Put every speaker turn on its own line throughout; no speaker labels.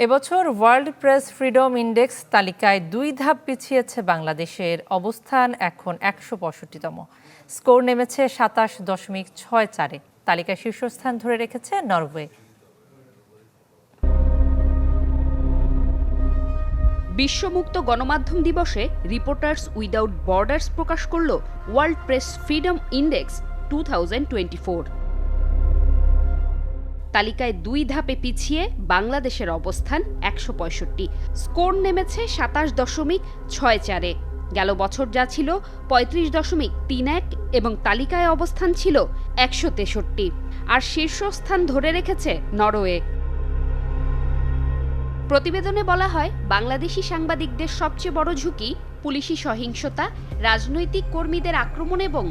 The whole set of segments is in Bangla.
এবছর ওয়ার্ল্ড প্রেস ফ্রিডম ইন্ডেক্স তালিকায় 2 ধাপ পিছিয়েছে বাংলাদেশের অবস্থান এখন 165তম। স্কোর নেমেছে 27.64-এ। তালিকায় শীর্ষস্থান ধরে রেখেছে নরওয়ে।
বিশ্বমুক্ত গণমাধ্যম দিবসে রিপোর্টার্স উইদাউট বর্ডার্স প্রকাশ করল ওয়ার্ল্ড প্রেস ফ্রিডম ইন্ডেক্স 2024। তালিকায় 2 ধাপে পিছিয়ে বাংলাদেশের অবস্থান 165। স্কোর নেমেছে 27.64-এ। গেল বছর যা ছিল 35.31 এবং তালিকায় অবস্থান ছিল 163। আর শীর্ষস্থান ধরে রেখেছে নরওয়ে। প্রতিবেদনে বলা হয়, বাংলাদেশি সাংবাদিকদের সবচেয়ে বড় ঝুঁকি পুলিশি সহিংসতা, রাজনৈতিক কর্মীদের আক্রমণ এবং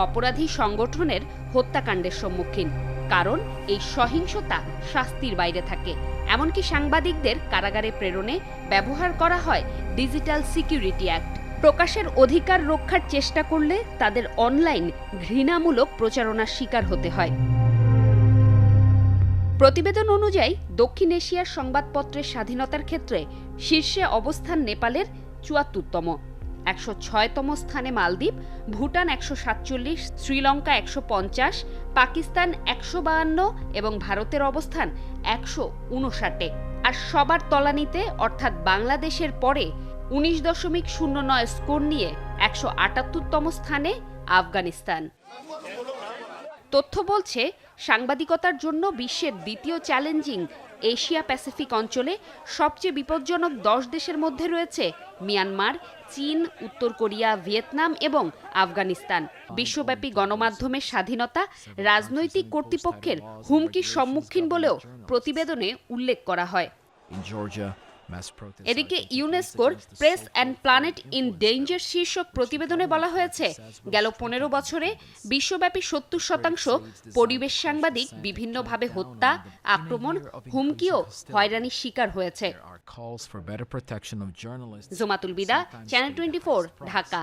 অপরাধী সংগঠনের হত্যাকাণ্ডের সম্মুখীন। কারণ এই সহিংসতা শাস্তির বাইরে থাকে। এমনকি সাংবাদিকদের কারাগারে প্রেরণে ব্যবহার করা হয় ডিজিটাল সিকিউরিটি অ্যাক্ট। প্রকাশের অধিকার রক্ষার চেষ্টা করলে তাদের অনলাইন ঘৃণামূলক প্রচারণার শিকার হতে হয়। প্রতিবেদন অনুযায়ী দক্ষিণ এশিয়ার সংবাদপত্রের স্বাধীনতার ক্ষেত্রে শীর্ষে অবস্থান নেপালের 74তম, 106তম স্থানে মালদ্বীপ, ভুটান 147, শ্রীলঙ্কা 150, পাকিস্তান 152 এবং ভারতের অবস্থান 159-এ। আর সবার তলানিতে অর্থাৎ বাংলাদেশের পরে 19.09 স্কোর নিয়ে 178তম স্থানে আফগানিস্তান। তথ্য বলছে, সাংবাদিকতার জন্য বিশ্বের দ্বিতীয় চ্যালেঞ্জিং এশিয়া প্যাসিফিক অঞ্চলে সবচেয়ে বিপজ্জনক 10 দেশের মধ্যে রয়েছে মিয়ানমার, চীন, উত্তর কোরিয়া, ভিয়েতনাম এবং আফগানিস্তান। বিশ্বব্যাপী গণমাধ্যমের স্বাধীনতা রাজনৈতিক কর্তৃপক্ষের হুমকির সম্মুখীন বলেও প্রতিবেদনে উল্লেখ করা হয়। এদিকে ইউনেস্কোর press and planet in danger শীর্ষক প্রতিবেদনে বলা হয়েছে, গেল 15 বছরে বিশ্বব্যাপী 70% পরিবেশ সাংবাদিক বিভিন্নভাবে হত্যা, আক্রমণ, হুমকি ও হয়রানির শিকার হয়েছে। জোমাতুল বিদা, চ্যানেল 24, ঢাকা।